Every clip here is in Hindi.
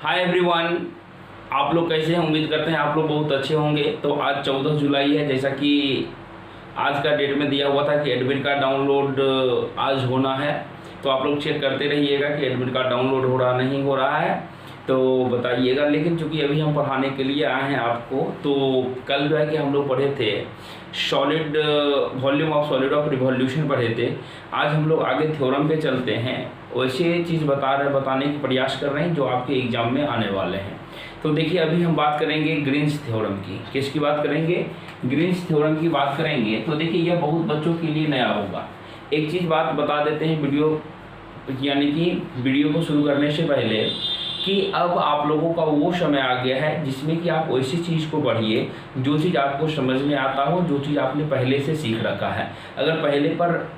हाय एवरीवन, आप लोग कैसे हैं? उम्मीद करते हैं आप लोग बहुत अच्छे होंगे। तो आज 14 जुलाई है, जैसा कि आज का डेट में दिया हुआ था कि एडमिट कार्ड डाउनलोड आज होना है। तो आप लोग चेक करते रहिएगा कि एडमिट कार्ड डाउनलोड हो रहा नहीं हो रहा है तो बताइएगा। लेकिन चूंकि अभी हम पढ़ाने के लिए आए हैं आपको, तो कल जो है कि हम लोग पढ़े थे solid volume of solid of revolution पढ़े थे। आज हम लोग आगे थ्योरम पे चलते हैं, वैसे चीज़ बताने की प्रयास कर रहे हैं जो आपके एग्जाम में आने वाले हैं। तो देखिए, अभी हम बात करेंगे ग्रीन्स थ्योरम की। किसकी बात करेंगे? ग्रीन्स थ्योरम की बात करेंगे। तो देखिए, यह बहुत बच्चों के लिए नया होगा। एक चीज़ बात बता देते हैं वीडियो को शुरू करने से पहले कि अब आप लोगों का वो समय आ गया है जिसमें कि आप वैसी चीज़ को पढ़िए जो चीज़ आपको समझ में आता हो, जो चीज़ आपने पहले से सीख रखा है। अगर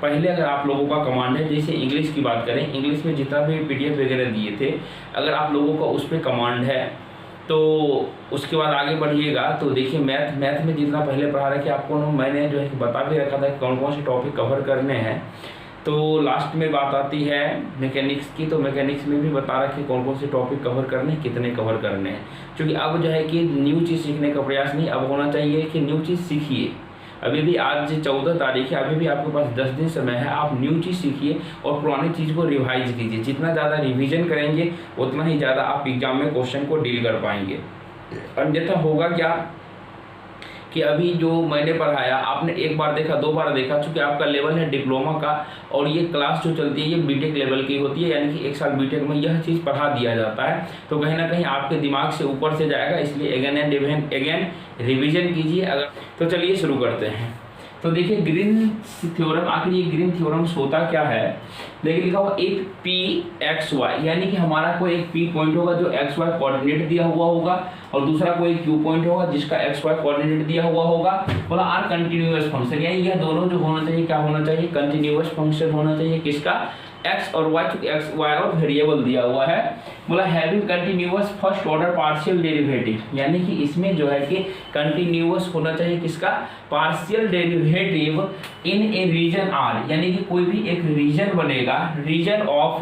पहले अगर आप लोगों का कमांड है, जैसे इंग्लिश की बात करें, इंग्लिश में जितना भी PDF वगैरह दिए थे, अगर आप लोगों का उस पर कमांड है तो उसके बाद आगे बढ़िएगा। तो देखिए, मैथ में जितना पहले पढ़ा रहा कि आपको मैंने जो है बता भी रखा था कौन कौन से टॉपिक कवर करने हैं। तो लास्ट में बात आती है मैकेनिक्स की, तो मैकेनिक्स में भी बता रहा कि कौन कौन से टॉपिक कवर करने हैं, कितने कवर करने हैं। क्योंकि अब जो है कि न्यू चीज़ सीखने का प्रयास नहीं, अब होना चाहिए कि न्यू चीज़ सीखिए। अभी भी आज 14 तारीख है, अभी भी आपके पास 10 दिन समय है। आप न्यू चीज़ सीखिए और पुरानी चीज़ को रिवाइज कीजिए। जितना ज़्यादा रिवीजन करेंगे उतना ही ज़्यादा आप एग्जाम में क्वेश्चन को डील कर पाएंगे। अन्यथा होगा क्या कि अभी जो मैंने पढ़ाया आपने एक बार देखा, दो बार देखा, चूंकि आपका लेवल है डिप्लोमा का और ये क्लास जो चलती है ये बीटेक लेवल की होती है, यानी कि एक साल बीटेक में यह चीज़ पढ़ा दिया जाता है। तो कहीं ना कहीं आपके दिमाग से ऊपर से जाएगा, इसलिए अगेन रिवीजन कीजिए। अगर तो चलिए शुरू करते हैं। तो देखिए, ग्रीन्स थ्योरम, आखिर ये ग्रीन थ्योरम्स होता क्या है? देखिए, लिखा हुआ एक PXY, यानी कि हमारा कोई एक P पॉइंट होगा जो XY कोऑर्डिनेट दिया हुआ होगा, और दूसरा कोई Q पॉइंट होगा जिसका XY कोऑर्डिनेट दिया हुआ होगा। बोला आर कंटिन्यूअस फंक्शन, यानी यह दोनों जो होना चाहिए, क्या होना चाहिए? कंटिन्यूअस फंक्शन होना चाहिए। किसका? x और y, चूंकि x y और वेरिएबल दिया हुआ है। बोला having continuous first order partial derivative, यानी कि इसमें जो है कि कंटिन्यूअस होना चाहिए। किसका? Partial derivative in a region R, यानी कि कोई भी एक रीजन बनेगा, रीजन ऑफ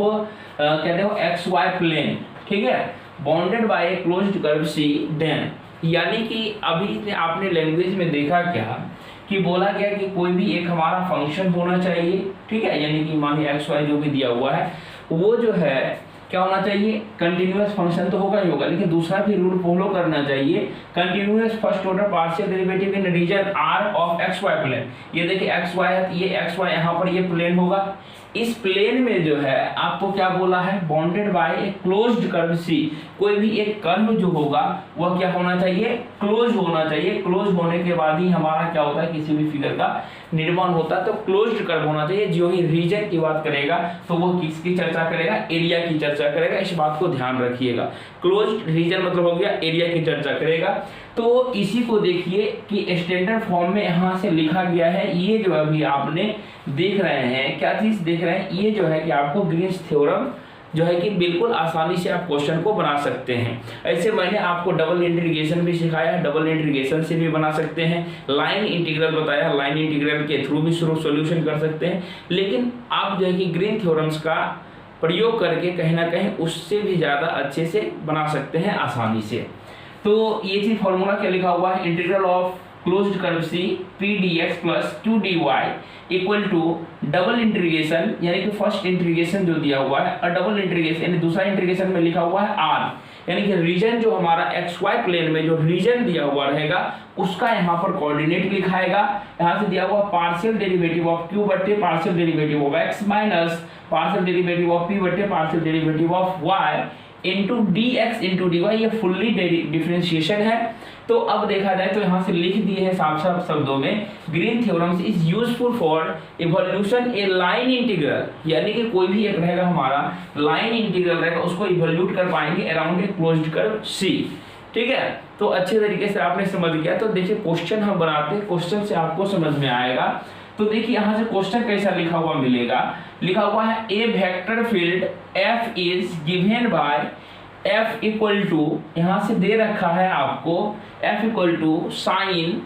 कहते हो XY प्लेन, ठीक है, bounded by a closed curve C then, यानी कि अभी आपने लैंग्वेज में देखा क्या कि बोला गया कि कोई भी एक हमारा फंक्शन होना चाहिए, ठीक है, यानी कि मानिए XY जो भी दिया हुआ है वो जो है क्या होना चाहिए? कंटिन्यूअस फंक्शन तो होगा ही होगा, लेकिन दूसरा भी रूल फॉलो करना चाहिए, continuous first order partial derivative in region R of XY plane. ये देखिए XY है, ये XY यहाँ पर ये प्लेन होगा। इस प्लेन में जो है आपको क्या बोला है? Bounded by a closed curve C, कोई भी एक कर्व जो होगा वह क्या होना चाहिए? क्लोज होना चाहिए। क्लोज होने के बाद ही हमारा क्या होता है? किसी भी फिगर का निर्माण होता है। तो क्लोज्ड कर्व होना चाहिए। जो ही रीजन की बात करेगा तो वो किसकी चर्चा करेगा? एरिया की चर्चा करेगा। इस बात को ध्यान रखिएगा। क्लोज्ड रीजन मतलब हो गया एरिया की चर्चा करेगा। तो इसी को देखिए कि स्टैंडर्ड फॉर्म में यहाँ से लिखा गया है। ये जो अभी आपने देख रहे हैं, क्या चीज देख रहे हैं? ये जो है कि आपको ग्रीन्स थ्योरम जो है कि बिल्कुल आसानी से आप क्वेश्चन को बना सकते हैं। ऐसे मैंने आपको डबल इंटीग्रेशन भी सिखाया है, डबल इंटीग्रेशन से भी बना सकते हैं। लाइन इंटीग्रल बताया, लाइन इंटीग्रल के थ्रू भी सॉल्यूशन कर सकते हैं। लेकिन आप जो है कि ग्रीन थ्योरम्स का प्रयोग करके कहीं ना कहीं उससे भी ज़्यादा अच्छे से बना सकते हैं आसानी से। तो ये चीज फॉर्मूला क्या लिखा हुआ है? Integral of closed curve C P dx plus 2 dy equal to double integration, यानी कि फर्स्ट इंटीग्रेशन जो दिया हुआ है और डबल इंटीग्रेशन यानी दूसरा इंटीग्रेशन में लिखा हुआ है R, यानी कि रीजन जो हमारा XY प्लेन में जो रीजन दिया हुआ रहेगा उसका यहाँ पर कोऑर्डिनेट लिखाएगा। यहाँ से दिया हुआ पार्शियल डेरिवेटिव ऑफ Q बट्टे partial derivative of X minus partial derivative of P बट्टे partial derivative of Y into dx into dy, ये फुल्ली डिफरेंशिएशन है। तो अब देखा जाए तो यहाँ से लिख दिए हैं साफ साफ शब्दों में, green theorems is useful for evolution A line integral, यानी कि कोई भी एक रहेगा हमारा लाइन इंटीग्रल रहेगा उसको इवोल्यूट कर पाएंगे around a closed curve C, ठीक है। तो अच्छे तरीके से आपने समझ गया। तो देखिए, क्वेश्चन हम बनाते हैं, क्वेश्चन से आपको समझ में आएगा। तो देखिए यहाँ से क्वेश्चन कैसा लिखा हुआ मिलेगा? लिखा हुआ है a vector field F is given by F equal to, यहाँ से दे रखा है आपको F equal to sine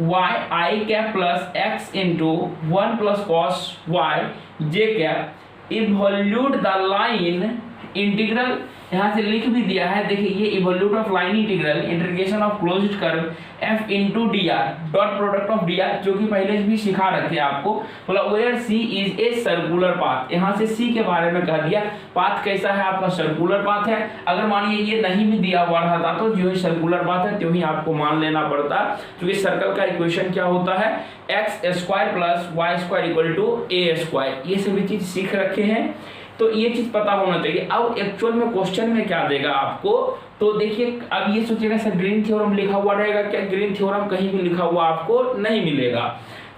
y I cap plus x into 1 plus cos y j cap evaluate the line integral यहाँ से लिख भी दिया है, देखिए ये evaluate of line integral integration of closed curve f into d r dot product of d r, जो कि पहले भी सिखा रखे आपको। बोला where c is a circular path, यहाँ से c के बारे में कह दिया, पाथ कैसा है आपका सर्कुलर पाथ है। अगर मानिए ये नहीं भी दिया हुआ रहता तो जो है सर्कुलर पाथ है तो ही आपको मान लेना पड़ता, क्योंकि सर्कल का इक्वेशन क्या होता है x square plus y square equal to a square. ये सभी चीज सीख रखे हैं तो ये चीज पता होना चाहिए। अब एक्चुअल में क्वेश्चन में क्या देगा आपको, तो देखिए अब ये सोचिएगा सर ग्रीन थ्योरम लिखा हुआ रहेगा क्या, ग्रीन थ्योरम कहीं भी लिखा हुआ आपको नहीं मिलेगा।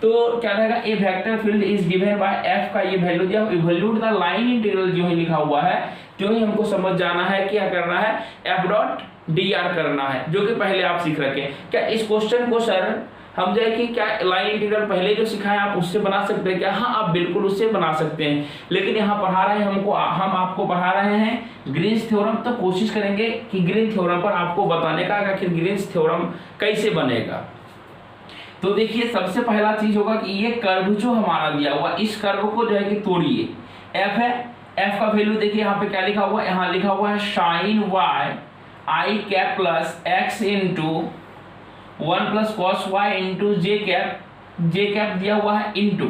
तो क्या रहेगा, a vector field is given by F का ये वैल्यू दिया, इवोल्यूट द लाइन इंटीग्रल जो है लिखा हुआ है, जो ही हमको समझ जाना है क्या करना है, एफ डॉट डी आर करना है, जो कि पहले आप सीख रखे। क्या इस क्वेश्चन को सर हम जो है कि क्या लाइन इंटीग्रल पहले जो सिखाए आप उससे बना सकते हैं क्या, हाँ आप बिल्कुल उससे बना सकते हैं, लेकिन यहाँ पढ़ा रहे हैं हम आपको पढ़ा रहे हैं ग्रीन्स थ्योरम, तो कोशिश करेंगे कि ग्रीन थ्योरम पर आपको बताने का आखिर ग्रीन्स थ्योरम कैसे बनेगा। तो देखिए सबसे पहला चीज होगा कि ये कर्व जो हमारा दिया हुआ, इस कर्व को जो है कि तोड़िए, एफ है, एफ का वैल्यू देखिए यहाँ पे क्या लिखा हुआ है, यहाँ लिखा हुआ है sine y i cap plus x into 1 plus cos y into j cap दिया हुआ है इंटू।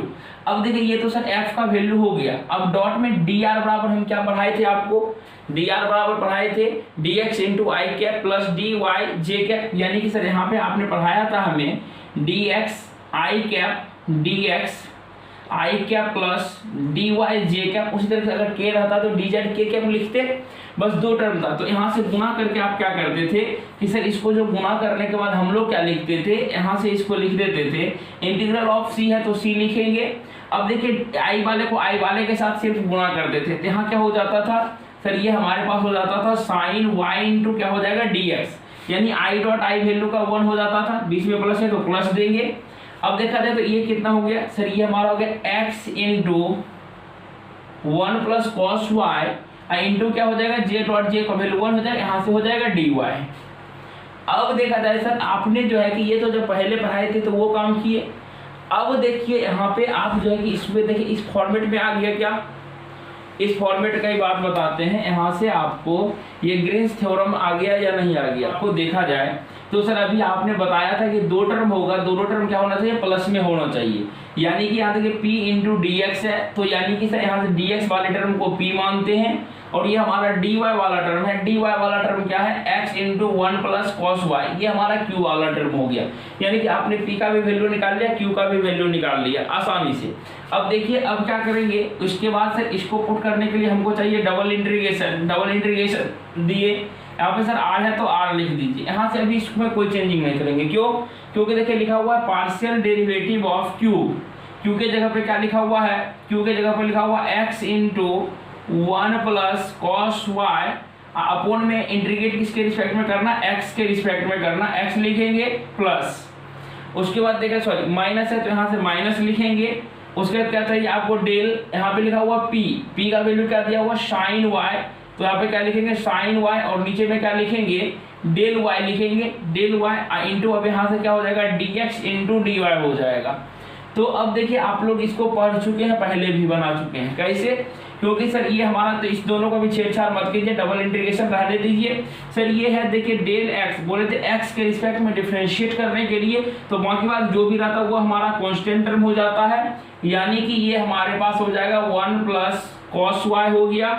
अब देखिए ये तो सर f का वैल्यू हो गया। अब डॉट में डी आर बराबर हम क्या पढ़ाए थे आपको, डी आर बराबर पढ़ाए थे डी एक्स इंटू आई कैप प्लस डी वाई जे कैप, यानी कि सर यहाँ पे आपने पढ़ाया था हमें डी एक्स आई कैप डी एक्स आई कैप प्लस डी वाई जे कैप। उसी तरह से अगर के रहता तो डी जेड के कैप लिखते, बस दो टर्म था। तो यहाँ से गुना करके आप क्या करते थे कि सर इसको जो गुना करने के बाद हम लोग क्या लिखते थे, यहाँ से इसको लिख देते थे इंटीग्रल ऑफ सी है तो सी लिखेंगे। अब देखिए आई वाले को आई वाले के साथ सिर्फ गुना कर देते थे, यहाँ क्या हो जाता था सर, ये हमारे पास हो जाता था साइन वाई इंटू क्या हो जाएगा डी एक्स, यानी आई डॉट आई वैल्यू का 1 हो जाता था, बीच में प्लस है तो प्लस देंगे। अब देखा जाए तो ये कितना हो गया सर, ये हमारा हो गया x into 1 plus cos y into क्या हो जाएगा जे डॉट जे का वैल्यू 1 हो जाएगा, यहाँ से हो जाएगा डी वाई। अब देखा जाए सर आपने जो है कि ये तो जब पहले पढ़ाए थे तो वो काम किए, अब देखिए यहाँ पे आप जो है कि इसमें देखिए इस फॉर्मेट में आ गया क्या, इस फॉर्मेट का ही बात बताते हैं। यहाँ से आपको ये ग्रीन्स थ्योरम आ गया या नहीं आ गया, आपको देखा जाए तो सर अभी आपने बताया था कि दो टर्म होगा, दोनों टर्म क्या होना चाहिए, प्लस में होना चाहिए, यानी कि यहाँ देखिए p इंटू डी एक्स है, तो यानी कि सर यहाँ से डी एक्स वाले टर्म को p मानते हैं, और ये हमारा dy वाला टर्म है, dy वाला टर्म क्या है x into 1 plus cos y, ये हमारा q वाला टर्म हो गया। यानी कि आपने p का भी वैल्यू निकाल लिया, q का भी वैल्यू निकाल लिया आसानी से। अब देखिए अब क्या करेंगे, उसके बाद सर इसको पुट करने के लिए हमको चाहिए डबल इंटीग्रेशन दिए, यहाँ पे सर r है तो r लिख दीजिए। यहाँ से अभी इसमें कोई चेंजिंग नहीं करेंगे, क्यों, क्योंकि देखिए लिखा हुआ है partial derivative of q, q के जगह पे क्या लिखा हुआ है, q के जगह पे लिखा हुआ x into 1 plus cos y upon में इंटीग्रेट किसके रिस्पेक्ट में करना, x के रिस्पेक्ट में करना, x लिखेंगे प्लस, उसके बाद देखिए सॉरी माइनस है तो यहाँ से माइनस लिखेंगे, उसके बाद क्या चाहिए आपको डेल, यहाँ पे लिखा हुआ p का वैल्यू क्या दिया हुआ साइन वाई, तो यहाँ पे क्या लिखेंगे साइन वाई, और नीचे में क्या लिखेंगे डेल वाई लिखेंगे, डेल वाई इंटू अब यहाँ से क्या हो जाएगा d x into d y हो जाएगा। तो अब देखिए आप लोग इसको पढ़ चुके हैं, पहले भी बना चुके हैं, कैसे, क्योंकि सर ये हमारा तो इस दोनों का भी छेड़छाड़ मत कीजिए, डबल इंटीग्रेशन रहने दीजिए। सर ये है देखिए डेल एक्स, बोले थे एक्स के रिस्पेक्ट में डिफरेंशिएट करने के लिए, तो बाकी बात जो भी रहता है वो हमारा कांस्टेंट टर्म हो जाता है, यानी कि ये हमारे पास हो जाएगा 1 प्लस कॉस वाई हो गया,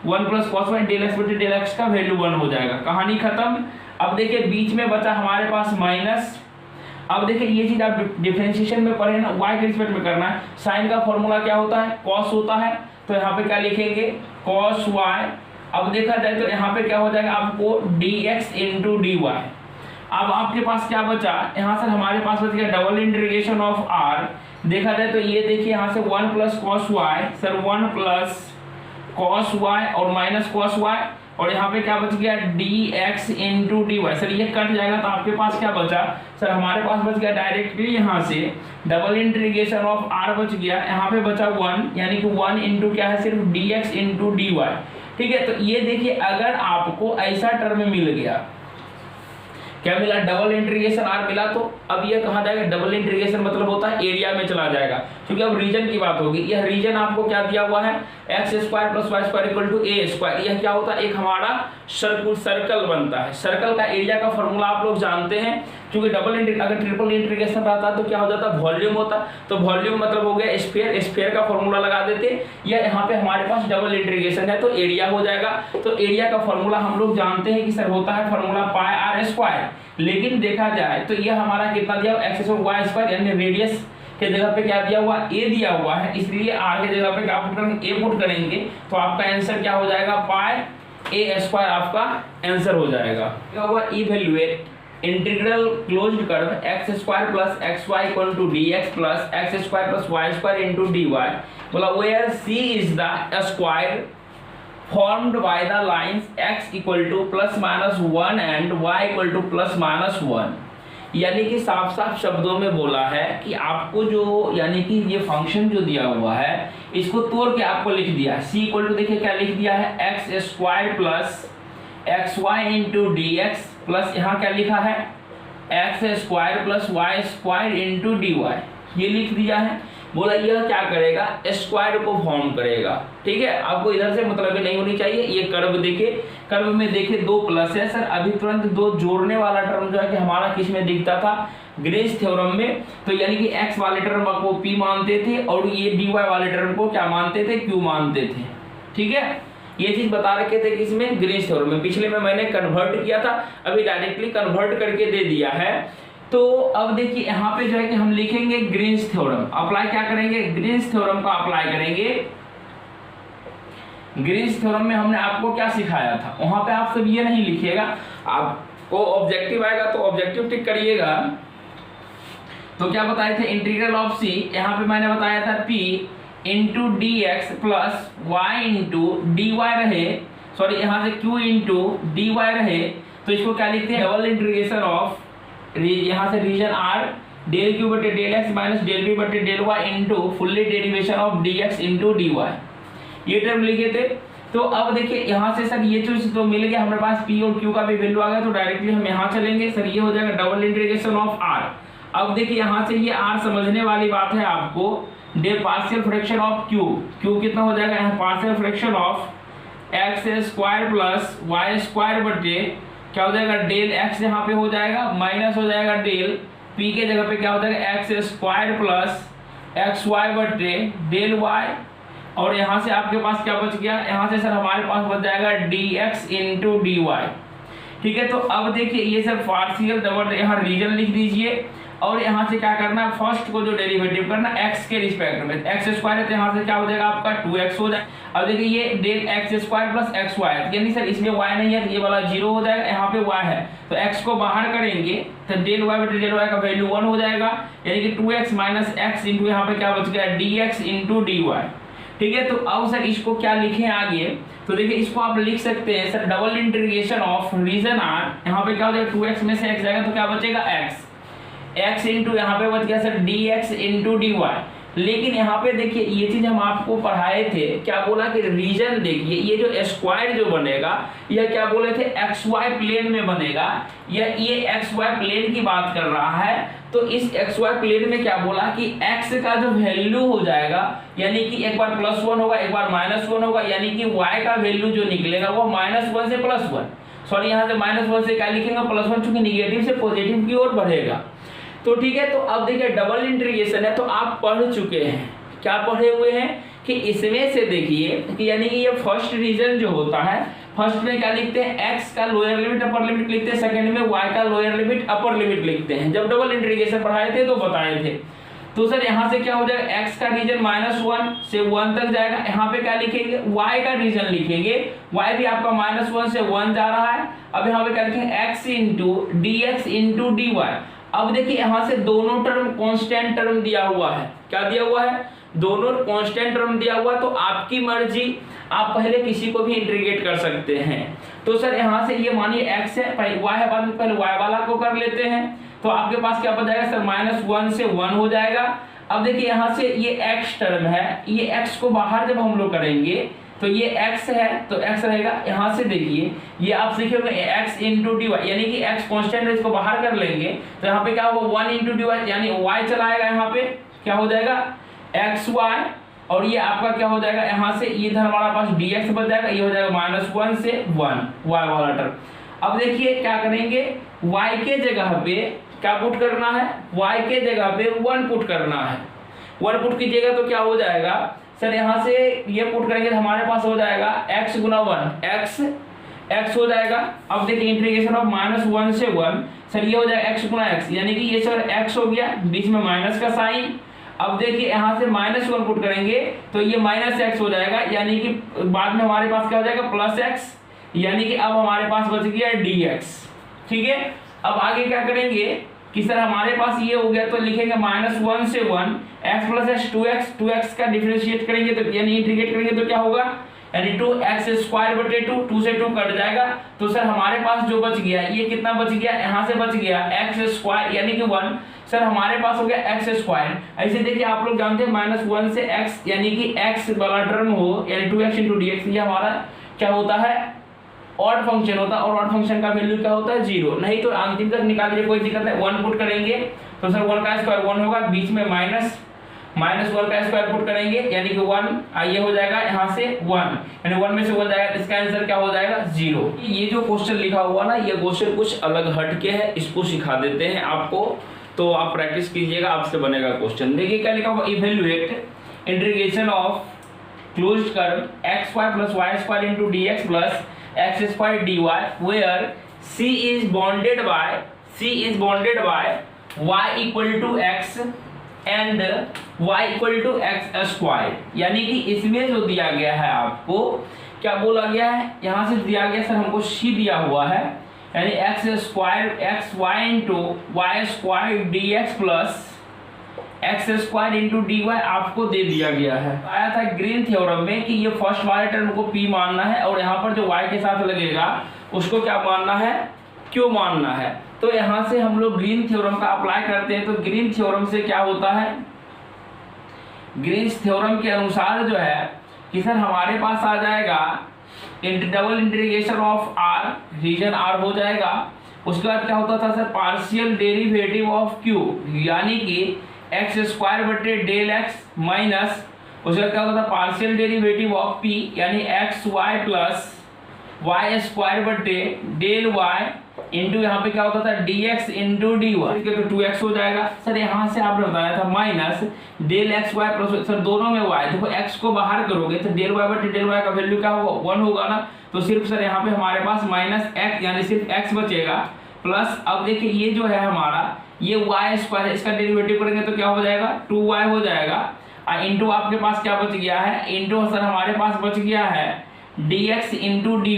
1 plus cos y del x बटे डेल एक्स का वैल्यू 1 हो जाएगा, कहानी खत्म। अब देखिए बीच में बचा हमारे पास माइनस। अब देखिए ये चीज आप डिफरेंशिएशन में पढ़े ना, y के रिस्पेक्ट में करना है, साइन का फॉर्मूला क्या होता है, कॉस होता है, तो यहाँ पे क्या लिखेंगे कॉस y। अब देखा जाए तो यहाँ पे क्या हो जाएगा आपको dx इंटू डी वाई। अब आपके पास क्या बचा, यहाँ से हमारे पास बच गया डबल इंटीग्रेशन ऑफ r। देखा जाए तो ये देखिए यहाँ से 1 plus cos y, sir 1 plus cos y और माइनस कॉस वाई, और यहाँ पे क्या बच गया dx into d y. Sir ये कट जाएगा तो आपके पास क्या बचा, सर हमारे पास बच गया डायरेक्टली यहाँ से डबल इंटीग्रेशन ऑफ r बच गया, यहाँ पे बचा 1, यानी कि 1 इंटू क्या है सिर्फ dx इंटू डी वाई। ठीक है, तो ये देखिए अगर आपको ऐसा टर्म मिल गया क्या मिला, डबल इंटीग्रेशन आर मिला। तो अब ये कहाँ जाएगा, डबल इंटीग्रेशन मतलब होता है एरिया में चला जाएगा, क्योंकि अब रीजन की बात होगी। यह रीजन आपको क्या दिया हुआ है, x square plus y square equal to a square. यह क्या होता है, एक हमारा सर्कल बनता है। सर्कल का एरिया का फॉर्मूला आप लोग जानते हैं, क्योंकि अगर ट्रिपल इंटीग्रेशन रहता तो क्या हो जाता, वॉल्यूम होता। तो वॉल्यूम मतलब हो गया स्फीयर, स्फीयर का फॉर्मूला लगा देते, या यहाँ पे हमारे पास डबल इंटीग्रेशन है तो एरिया हो जाएगा। तो एरिया का फॉर्मूला हम लोग जानते हैं कि सर होता है फॉर्मूला पाई आर स्क्वायर। लेकिन देखा जाए तो यह हमारा कितना दिया, एक्स वाई स्क्वायर, यानी रेडियस के जगह पे क्या दिया हुआ, ए दिया हुआ है, इसलिए आर के जगह पे क्या पुट करेंगे, ए पुट करेंगे। तो आपका आंसर क्या हो जाएगा, पाई ए स्क्वायर आपका आंसर हो जाएगा। क्या होगा, evaluate integral closed curve x square plus x y equal to d x plus x square plus y square into d y. बोला where c is the square formed by the lines x equal to plus minus 1 and y equal to plus minus 1। यानी कि साफ साफ शब्दों में बोला है कि आपको जो यानी कि ये फंक्शन जो दिया हुआ है इसको तोड़ के आपको लिख दिया है। c इक्वल टू देखिए क्या लिख दिया है, x square plus x y into d x plus यहाँ क्या लिखा है, x square plus y square into d y, ये लिख दिया है। बोला यह क्या करेगा, स्क्वायर को फॉर्म करेगा। ठीक है, आपको इधर से मतलब नहीं होनी चाहिए। ये कर्व देखे, कर्व में देखे दो प्लस है सर, अभी तुरंत दो जोड़ने वाला टर्म जो है कि हमारा किस में दिखता था, ग्रीन्स थ्योरम में। तो यानी कि x वाले टर्म को p मानते थे और ये dy वाले टर्म को क्या मानते थे, q मानते थे। ठीक है, ये चीज बता रखे थे किसमें, ग्रीन्स थ्योरम में। पिछले में मैंने कन्वर्ट किया था, अभी डायरेक्टली कन्वर्ट करके दे दिया है। तो अब देखिए यहाँ पे जो है कि हम लिखेंगे ग्रीन्स थ्योरम, अप्लाई क्या करेंगे, ग्रीन्स थ्योरम का अप्लाई करेंगे। ग्रीन्स थ्योरम में हमने आपको क्या सिखाया था, वहां पे आप सब ये नहीं लिखिएगा, आपको ऑब्जेक्टिव आएगा तो ऑब्जेक्टिव टिक करिएगा। तो क्या बताए थे, इंटीग्रल ऑफ सी, यहाँ पे मैंने बताया था p into d x plus y into d y रहे, सॉरी यहाँ से q इंटू डी वाई रहे, तो इसको क्या लिखते हैं, डबल इंटीग्रेशन ऑफ यहाँ से रीजन आर डेल क्यू बटे del x minus del b बटे del y into fully derivation of d x into d y, ये टर्म लिखे थे। तो अब देखिए यहाँ से सर ये चीज तो मिल गया हमारे पास, p और q का भी वैल्यू आ गया, तो डायरेक्टली हम यहाँ चलेंगे सर, ये हो जाएगा डबल इंटीग्रेशन ऑफ r। अब देखिए यहाँ से ये r समझने वाली बात है आपको, del partial fraction of q कितना हो जाएगा, यहाँ partial fraction of x square plus y square बटे क्या हो जाएगा, डेल x यहाँ पे हो जाएगा माइनस हो जाएगा डेल p के जगह पे क्या हो जाएगा, x square plus x y बटे डेल y, और यहाँ से आपके पास क्या बच गया, यहाँ से सर हमारे पास बच जाएगा dx इंटू डी वाई। ठीक है, तो अब देखिए ये सर पार्शियल डबल यहाँ रीजन लिख दीजिए, और यहाँ से क्या करना है, फर्स्ट को जो डेरिवेटिव करना x के रिस्पेक्ट में, एक्स स्क्वायर है तो यहाँ से क्या हो जाएगा आपका 2x हो जाए। अब देखिए ये del x square plus x y, यानी सर इसमें y नहीं है तो ये वाला 0 हो जाएगा, यहाँ पे y है तो x को बाहर करेंगे तो डेल y बटे डेल y का वैल्यू 1 हो जाएगा, यानी कि 2x माइनस एक्स इंटू यहाँ पे क्या बच गया, dx इंटू dy। ठीक है, तो अब सर इसको क्या लिखें आगे, तो देखिए इसको आप लिख सकते हैं sir double integration of region r, यहाँ पे क्या हो जाएगा 2x में से x जाएगा तो क्या बचेगा x इंटू यहाँ पे बच गया सर dx इंटू dy। लेकिन यहाँ पे देखिए ये चीज हम आपको पढ़ाए थे, क्या बोला कि रीजन देखिए ये जो स्क्वायर जो बनेगा यह क्या बोले थे, एक्स वाई प्लेन में बनेगा, या ये एक्स वाई प्लेन की बात कर रहा है। तो इस एक्स वाई प्लेन में क्या बोला कि एक्स का जो वैल्यू हो जाएगा, यानी कि एक बार +1 होगा एक बार -1 होगा, यानी कि y का वैल्यू जो निकलेगा वो -1 से +1, सॉरी यहाँ से -1 से क्या लिखेंगे +1, चूंकि निगेटिव से पॉजिटिव की ओर बढ़ेगा। तो ठीक है, तो अब देखिए डबल इंटीग्रेशन है तो आप पढ़ चुके हैं, क्या पढ़े हुए हैं कि इसमें से देखिए कि यानी कि ये फर्स्ट रीजन जो होता है, फर्स्ट में क्या लिखते हैं, x का लोअर लिमिट अपर लिमिट लिखते हैं, सेकंड में y का लोअर लिमिट अपर लिमिट लिखते हैं। जब डबल इंटीग्रेशन पढ़ाए थे तो बताए थे। तो सर यहाँ से क्या हो जाएगा, x का रीजन -1 से 1 तक जाएगा, यहाँ पे क्या लिखेंगे, y का रीजन लिखेंगे, y भी आपका -1 से 1 जा रहा है। अब यहाँ पे क्या लिखेंगे, x into dx into dy। अब देखिए यहाँ से दोनों टर्म कांस्टेंट टर्म दिया हुआ है, क्या दिया हुआ है, दोनों कांस्टेंट टर्म दिया हुआ, तो आपकी मर्जी, आप पहले किसी को भी इंटीग्रेट कर सकते हैं। तो सर यहाँ से ये मानिए x है, y है, बाद में पहले y वाला को कर लेते हैं, तो आपके पास क्या बच जाएगा सर, -1 से 1 हो जाएगा। अब देखिए यहाँ से ये x टर्म है, ये x को बाहर जब हम लोग करेंगे तो ये x है तो x रहेगा। यहाँ से देखिए ये आप सीखे x इंटू डी वाई, यानी कि x कांस्टेंट है, इसको बाहर कर लेंगे तो यहाँ पे क्या होगा 1 इंटू डी वाई, यानी y चला आएगा, यहाँ पे क्या हो जाएगा xy, और ये आपका क्या हो जाएगा यहाँ से ये इधर हमारा पास dx बच जाएगा, ये हो जाएगा -1 से 1 y वाला टर्म। अब देखिए क्या करेंगे, y के जगह पे क्या पुट करना है, y के जगह पे 1 पुट करना है। 1 पुट कीजिएगा तो क्या हो जाएगा सर, यहाँ से ये पुट करेंगे तो हमारे पास हो जाएगा x गुना 1 x हो जाएगा। अब देखिए इंटीग्रेशन ऑफ -1 से 1, सर ये हो जाएगा x गुना x, यानी कि ये सर x हो गया, बीच में माइनस का साइन। अब देखिए यहाँ से -1 पुट करेंगे तो ये -x हो जाएगा, यानी कि बाद में हमारे पास क्या हो जाएगा +x, यानी कि अब हमारे पास बच गया dx। ठीक है, अब आगे क्या करेंगे कि सर हमारे पास ये हो गया तो लिखेंगे -1 से 1 x + x 2x का डिफरेंशिएट करेंगे तो यानी इंटीग्रेट करेंगे तो क्या होगा, यानी 2x² 2 से 2 कट जाएगा। तो सर हमारे पास जो बच गया ये कितना बच गया, यहाँ से बच गया x² यानी कि 1, सर हमारे पास हो गया x²। ऐसे देखिए आप लोग जानते हैं -1 से x यानी कि x वाला टर्म हो, यानी 2x × dx, ये हमारा क्या होता है ऑड फंक्शन होता है, और ऑड फंक्शन का वैल्यू क्या होता है 0, नहीं तो अंतिम तक निकालिए कोई दिक्कत नहीं। 1 पुट करेंगे तो सर 1 का स्क्वायर 1 होगा, बीच में -1 का स्क्वायर पुट करेंगे यानी कि 1, ये हो जाएगा यहाँ से 1, यानी 1 में से 1 जाएगा, इसका आंसर क्या हो जाएगा 0। ये जो क्वेश्चन लिखा हुआ ना, ये क्वेश्चन कुछ अलग हटके है, इसको सिखा देते हैं आपको, तो आप प्रैक्टिस कीजिएगा, आपसे बनेगा क्वेश्चन। देखिए क्या लिखा हुआ, evaluate integration of closed curve xy + y² * dx + x² dy where c is bounded by y = x and y = x², यानी कि इसमें जो दिया गया है आपको क्या बोला गया है, यहाँ से दिया गया सर हमको c दिया हुआ है, यानी x² xy * y² dx + x² dy आपको दे दिया गया है। आया था ग्रीन थ्योरम में कि ये फर्स्ट वाले टर्म को p मानना है और यहाँ पर जो y के साथ लगेगा उसको क्या मानना है, q मानना है। तो यहाँ से हम लोग ग्रीन थ्योरम का अप्लाई करते हैं, तो ग्रीन थ्योरम से क्या होता है, ग्रीन थ्योरम के अनुसार जो है कि सर हमारे पास आ जाएगा double integration of r, region r हो जाएगा। उसके बाद क्या होता था sir, partial derivative of q, यानी कि x² डेल x माइनस उसका क्या होता था पार्शियल डेरिवेटिव ऑफ p, यानी xy + y² del y into यहाँ पे क्या होता था dx × dy, तो 2x हो जाएगा। सर यहाँ से आपने बताया था minus del xy plus, sir दोनों में y, देखो x को बाहर करोगे तो डेल y का वैल्यू क्या होगा 1 होगा ना, तो सिर्फ सर यहाँ पे हमारे पास -x यानी सिर्फ x बचेगा, प्लस अब देखिए ये जो है हमारा ये y² है, इसका डेरिवेटिव करेंगे तो क्या हो जाएगा 2y हो जाएगा, इंटू आपके पास क्या बच गया है, इंटू सर हमारे पास बच गया है dx × dy।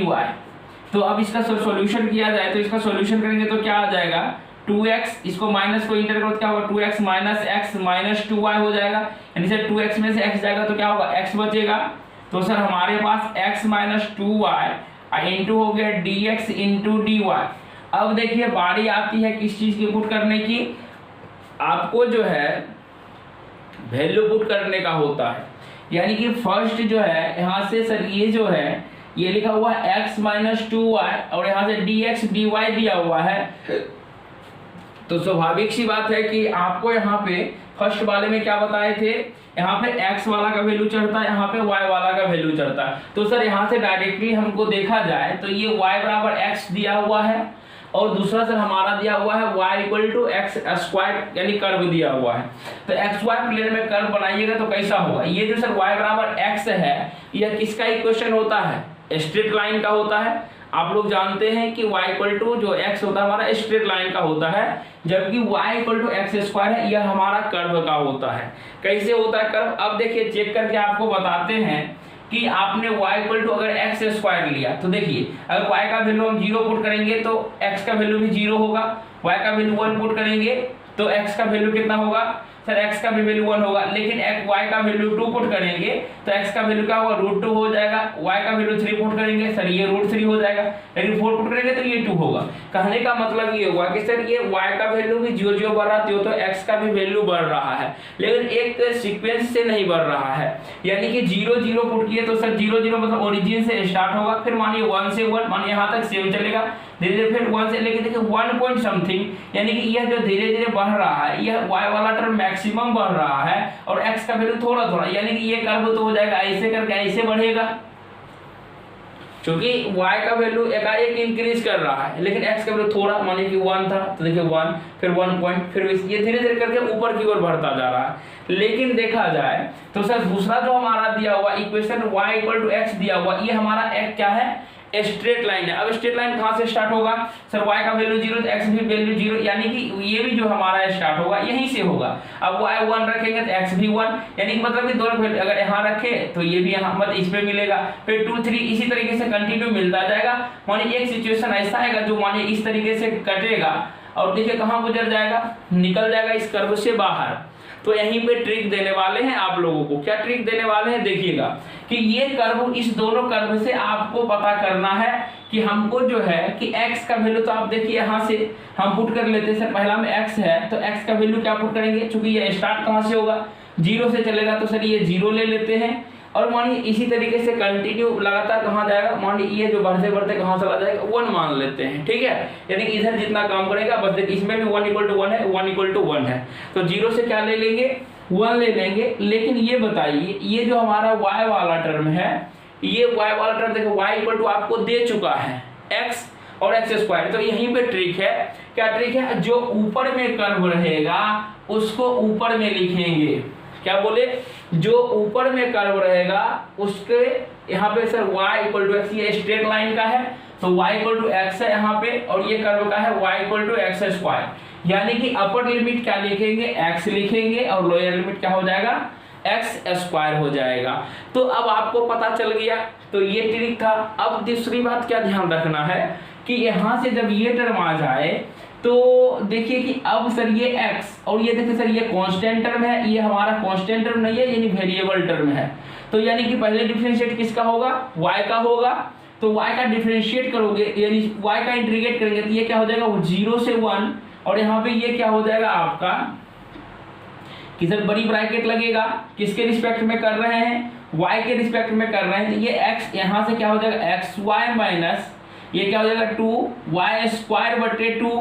तो अब इसका सॉल्यूशन किया जाए तो इसका सॉल्यूशन करेंगे तो क्या आ जाएगा 2x, इसको माइनस को इंटर करो क्या होगा 2x - x - 2y हो जाएगा, यानी सर 2x में से x जाएगा तो क्या होगा x बचेगा। तो सर हमारे पास x - 2y इंटू हो गया dx × dy। अब देखिए बारी आती है किस चीज की पुट करने की, आपको जो है वैल्यू पुट करने का होता है, यानी कि फर्स्ट जो है यहाँ से सर ये जो है ये लिखा हुआ है x - 2y और यहाँ से dx dy दिया हुआ है, तो स्वाभाविक सी बात है कि आपको यहाँ पे फर्स्ट वाले में क्या बताए थे, यहाँ पे x वाला का वैल्यू चढ़ता है, यहाँ पे y वाला का वैल्यू चढ़ता है। तो सर यहाँ से डायरेक्टली हमको देखा जाए तो ये y = x दिया हुआ है और दूसरा सर हमारा दिया हुआ है y = x² यानी कर्व दिया हुआ है। तो xy प्लेन में कर्व बनाइएगा तो कैसा होगा, ये जो सर y = x है यह किसका इक्वेशन होता है, स्ट्रेट लाइन का होता है। आप लोग जानते हैं कि y जो x होता है हमारा स्ट्रेट लाइन का होता है, जबकि y x² है यह हमारा कर्व का होता है। कैसे होता है कर्व, अब देखिए चेक करके आपको बताते हैं कि आपने y अगर x² लिया तो देखिए अगर y का वैल्यू हम 0 पुट करेंगे तो x का वैल्यू भी 0 होगा, y का वैल्यू 1 पुट करेंगे तो x का वैल्यू कितना होगा, सर x का भी वैल्यू 1 होगा, लेकिन y का वैल्यू 2 पुट करेंगे तो x का वैल्यू क्या होगा √2 हो जाएगा, y का वैल्यू 3 पुट करेंगे सर ये √3 हो जाएगा, लेकिन 4 पुट करेंगे तो ये 2 होगा। कहने का मतलब ये हुआ कि सर ये y का वैल्यू भी जो जो बढ़ रहा है तो x का भी वैल्यू बढ़ रहा है, लेकिन एक सीक्वेंस से नहीं बढ़ रहा है। यानी कि 0 0 पुट किए तो सर 0 0 मतलब ओरिजिन से स्टार्ट होगा, फिर मानिए 1 से 1 मानिए यहाँ तक सेम चलेगा, धीरे धीरे फिर 1 से लेके देखिए 1 पॉइंट समथिंग, यानी कि यह जो धीरे धीरे बढ़ रहा है यह y वाला टर्म मैक्सिमम बढ़ रहा है और x का वैल्यू थोड़ा थोड़ा, यानी कि ये कर्व तो हो जाएगा ऐसे करके ऐसे बढ़ेगा, क्योंकि y का वैल्यू एकाएक इंक्रीज कर रहा है, लेकिन x का वैल्यू थोड़ा, मानिए कि 1 था तो देखिए 1 फिर 1 पॉइंट फिर ये धीरे धीरे करके ऊपर की ओर बढ़ता जा रहा है। लेकिन देखा जाए तो सर दूसरा जो हमारा दिया हुआ equation y equal to x दिया हुआ, ये हमारा एक क्या है, स्ट्रेट लाइन है। अब स्ट्रेट लाइन कहां से स्टार्ट होगा सर, y का वैल्यू 0 तो x भी वैल्यू 0, यानी कि ये भी जो हमारा स्टार्ट होगा यहीं से होगा। अब y 1 रखेंगे तो x भी 1, यानी कि मतलब कि दोनों वैल्यू अगर यहाँ रखे तो ये भी यहाँ मतलब इसमें मिलेगा, फिर 2 3 इसी तरीके से कंटिन्यू मिलता जाएगा। मानिए एक सिचुएशन ऐसा आएगा जो मानिए इस तरीके से कटेगा और देखिए कहाँ गुजर जाएगा, निकल जाएगा इस कर्व से बाहर। तो यहीं पे ट्रिक देने वाले हैं आप लोगों को। क्या ट्रिक देने वाले हैं, देखिएगा कि ये कर्व, इस दोनों कर्व से आपको पता करना है कि हमको जो है कि x का वैल्यू, तो आप देखिए यहाँ से हम पुट कर लेते हैं सर, पहला में x है तो x का वैल्यू क्या पुट करेंगे, क्योंकि ये स्टार्ट कहाँ से होगा 0 से चलेगा तो सर ये 0 ले लेते हैं और मानिए इसी तरीके से कंटिन्यू लगातार कहाँ जाएगा, मानिए ये जो बढ़ते बढ़ते कहाँ चला जाएगा 1 मान लेते हैं, ठीक है। यानी कि इधर जितना काम करेगा बस देखिए इसमें भी 1 इक्वल टू 1 है, 1 इक्वल टू 1 है, तो 0 से क्या ले लेंगे 1 ले लेंगे। लेकिन ये बताइए ये जो हमारा y वाला टर्म है, ये y वाला टर्म देखो y इक्वल टू आपको दे चुका है x और x स्क्वायर, तो यहीं पे ट्रिक है। क्या ट्रिक है, जो ऊपर में कर्व रहेगा उसको ऊपर में लिखेंगे। क्या बोले, जो ऊपर में कर्व रहेगा उसके यहाँ पे sir y equal to x, ये स्ट्रेट लाइन का है तो y इक्वल टू एक्स है यहाँ पे, और ये कर्व का है y equal to x square, यानी कि अपर लिमिट क्या लिखेंगे x लिखेंगे और लोअर लिमिट क्या हो जाएगा एक्स स्क्वायर हो जाएगा। तो अब आपको पता चल गया, तो ये ट्रिक था। अब दूसरी बात क्या ध्यान रखना है कि यहाँ से जब ये टर्म आ जाए तो देखिए कि अब सर ये x और ये देखिए सर ये कांस्टेंट टर्म है, ये हमारा कांस्टेंट टर्म नहीं है यानी वेरिएबल टर्म है, तो यानी कि पहले डिफरेंशिएट किसका होगा, y का होगा। तो y का डिफरेंशिएट करोगे यानी y का इंटीग्रेट करेंगे तो ये क्या हो जाएगा 0 से 1, और यहाँ पे ये क्या हो जाएगा आपका कि सर बड़ी ब्रैकेट लगेगा, किसके रिस्पेक्ट में कर रहे हैं, y के रिस्पेक्ट में कर रहे हैं, तो ये x यहाँ से क्या हो जाएगा xy माइनस ये क्या हो जाएगा 2y स्क्वायर बटे 2,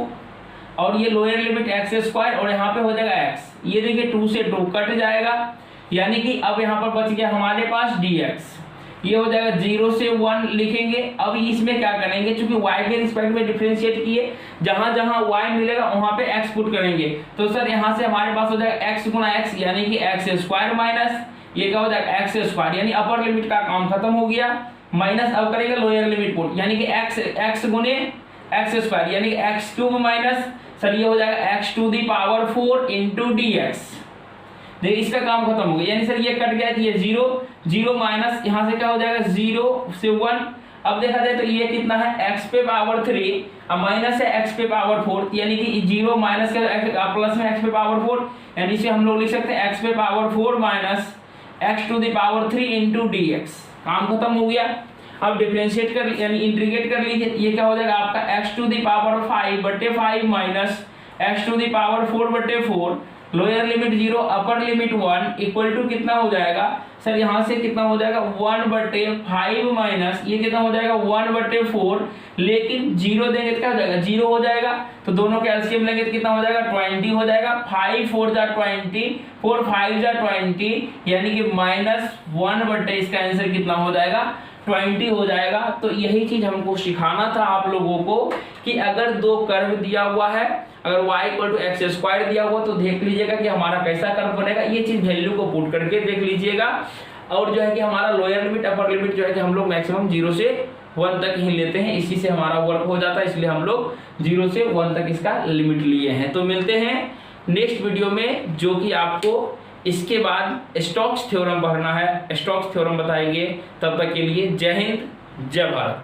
और ये लोअर लिमिट एक्स स्क्वायर और यहाँ पे हो जाएगा x, ये देखिए 2 से 2 कट जाएगा, यानी कि अब यहाँ पर बच गया हमारे पास dx, ये हो जाएगा 0 से 1 लिखेंगे। अब इसमें क्या करेंगे, क्योंकि y के रिस्पेक्ट में डिफरेंशिएट किए, जहां जहां y मिलेगा वहां पे x पुट करेंगे, तो सर यहाँ से हमारे पास हो जाएगा x गुना x यानी कि एक्स स्क्वायर माइनस ये क्या हो जाएगा एक्स स्क्वायर, यानी अपर लिमिट का काम खत्म हो गया, माइनस अब करेंगे लोअर लिमिट पुट, यानी कि x गुने एक्स स्क्वायर यानी कि एक्स क्यूब माइनस सर ये हो जाएगा x to the power 4 into dx। देखिए इसका काम खत्म हो गया, यानी सर ये कट गया, ये 0 0 माइनस यहाँ से क्या हो जाएगा 0 से 1। अब देखा जाए तो ये कितना है x पे पावर 3 और माइनस है x पे पावर 4, यानी कि 0 माइनस का प्लस में x पे पावर 4, यानी इसे हम लोग लिख सकते हैं x पे power 4 minus x to the power 3 into dx। काम खत्म हो गया। अब डिफरेंशिएट कर यानी इंटीग्रेट कर लीजिए, ये क्या हो जाएगा आपका x टू द पावर 5 बटे 5 minus x to the power 4 बटे 4, lower limit 0 upper limit 1 equal to कितना हो जाएगा सर, यहाँ से कितना हो जाएगा 1 बटे 5 माइनस ये कितना हो जाएगा 1 बटे 4, लेकिन 0 देंगे तो क्या हो जाएगा 0 हो जाएगा, तो दोनों के एलसीएम लेंगे तो कितना हो जाएगा 20 हो जाएगा, 5 4 जा 20 4 5 जा 20, यानी कि -1 बटे इसका आंसर कितना हो जाएगा 20 हो जाएगा। तो यही चीज हमको सिखाना था आप लोगों को कि अगर दो कर्व दिया हुआ है, अगर y equal to x square दिया हुआ तो देख लीजिएगा कि हमारा कैसा कर्व बनेगा, ये चीज वैल्यू को पुट करके देख लीजिएगा। और जो है कि हमारा लोअर लिमिट अपर लिमिट जो है कि हम लोग मैक्सिमम 0 से 1 तक ही लेते हैं, इसी से हमारा वर्क हो जाता है, इसलिए हम लोग 0 से 1 तक इसका लिमिट लिए हैं। तो मिलते हैं नेक्स्ट वीडियो में, जो कि आपको इसके बाद स्टोक्स थ्योरम पढ़ना है, स्टोक्स थ्योरम बताएंगे। तब तक के लिए जय हिंद जय भारत।